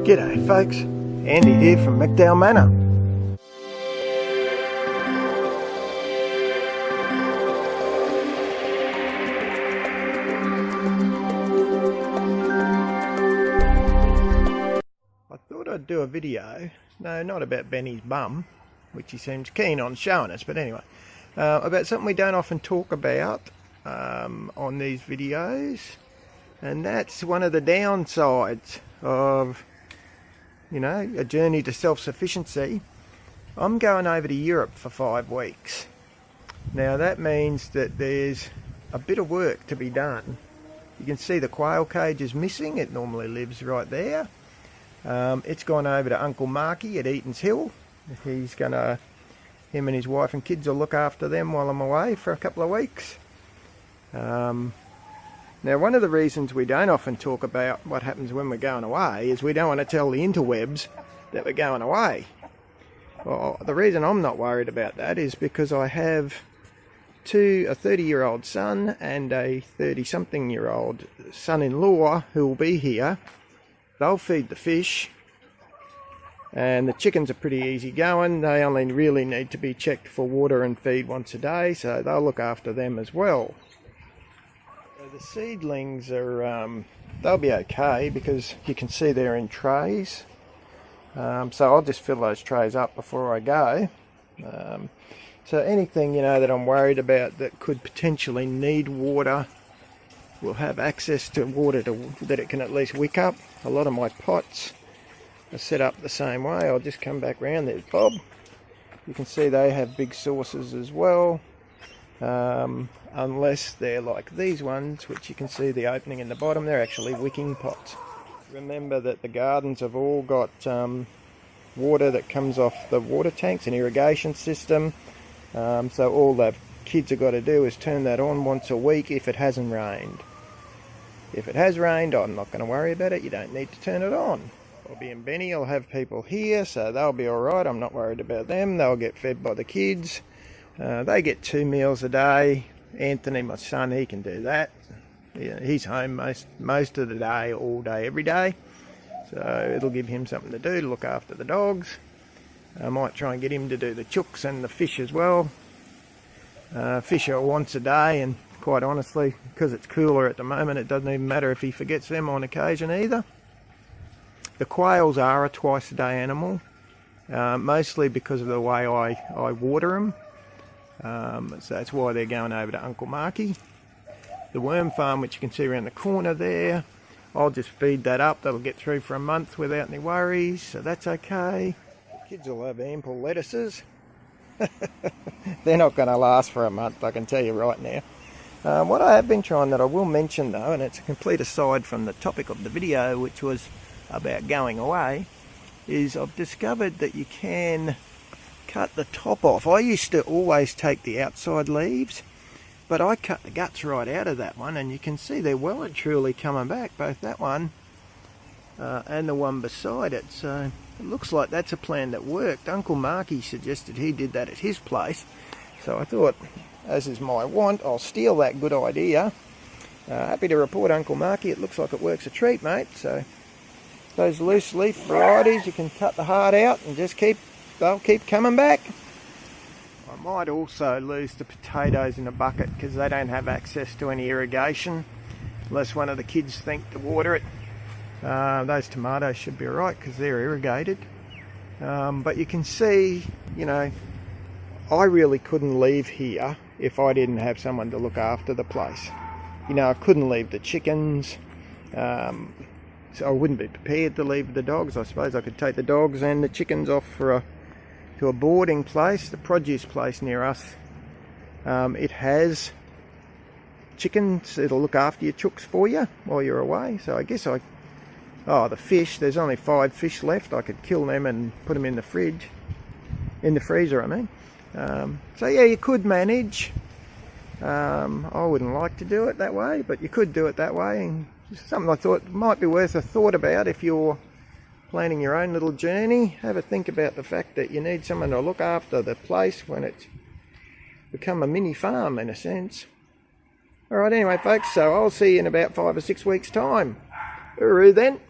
G'day folks, Andy here from McDowall Manor. I thought I'd do a video, no, not about Benny's bum, which he seems keen on showing us, but anyway, about something we don't often talk about on these videos, and that's one of the downsides of, you know, a journey to self-sufficiency. I'm going over to Europe for 5 weeks. Now that means that there's a bit of work to be done. You can see the quail cage is missing. It normally lives right there. It's gone over to Uncle Marky at Eaton's Hill. Him and his wife and kids will look after them while I'm away for a couple of weeks. Now, one of the reasons we don't often talk about what happens when we're going away is we don't want to tell the interwebs that we're going away. Well, the reason I'm not worried about that is because I have a 30-year-old son and a 30-something-year-old son-in-law who will be here. They'll feed the fish, and the chickens are pretty easy going. They only really need to be checked for water and feed once a day, so they'll look after them as well. The seedlings are, they'll be okay because you can see they're in trays. So I'll just fill those trays up before I go. So anything, you know, that I'm worried about that could potentially need water will have access to water that it can at least wick up. A lot of my pots are set up the same way. I'll just come back round. There's Bob. You can see they have big sources as well. Unless they're like these ones, which you can see the opening in the bottom, they're actually wicking pots. Remember that the gardens have all got water that comes off the water tanks, an irrigation system, so all the kids have got to do is turn that on once a week if it hasn't rained. If it has rained, I'm not going to worry about it. You don't need to turn it on. Bobby and Benny will have people here, so they'll be alright. I'm not worried about them. They'll get fed by the kids. They get 2 meals a day. Anthony, my son, he can do that. Yeah, he's home most of the day, all day, every day. So it'll give him something to do to look after the dogs. I might try and get him to do the chooks and the fish as well. Fish are once a day, and quite honestly, because it's cooler at the moment, it doesn't even matter if he forgets them on occasion either. The quails are a twice a day animal, mostly because of the way I water them. So that's why they're going over to Uncle Marky. The worm farm, which you can see around the corner there, I'll just feed that up. That'll get through for a month without any worries, so that's okay. The kids will have ample lettuces. They're not going to last for a month, I can tell you right now. What I have been trying, that I will mention though, and it's a complete aside from the topic of the video, which was about going away, is I've discovered that you can cut the top off. I used to always take the outside leaves, but I cut the guts right out of that one, and you can see they're well and truly coming back, both that one and the one beside it. So it looks like that's a plan that worked. Uncle Marky suggested he did that at his place, so I thought, as is my want, I'll steal that good idea. Happy to report, Uncle Marky, it looks like it works a treat, mate. So those loose leaf varieties, you can cut the heart out and just they'll keep coming back. I might also lose the potatoes in a bucket because they don't have access to any irrigation unless one of the kids think to water it. Those tomatoes should be alright because they're irrigated. But you can see, you know, I really couldn't leave here if I didn't have someone to look after the place. You know, I couldn't leave the chickens. So I wouldn't be prepared to leave the dogs. I suppose I could take the dogs and the chickens off to a boarding place, the produce place near us. It has chickens. It'll look after your chooks for you while you're away. So I guess the fish, there's only 5 fish left. I could kill them and put them in the fridge, in the freezer I mean. So yeah, you could manage. I wouldn't like to do it that way, but you could do it that way. And something I thought might be worth a thought about if you're planning your own little journey. Have a think about the fact that you need someone to look after the place when it's become a mini farm in a sense. Alright, anyway folks, so I'll see you in about 5 or 6 weeks time. Hooroo then.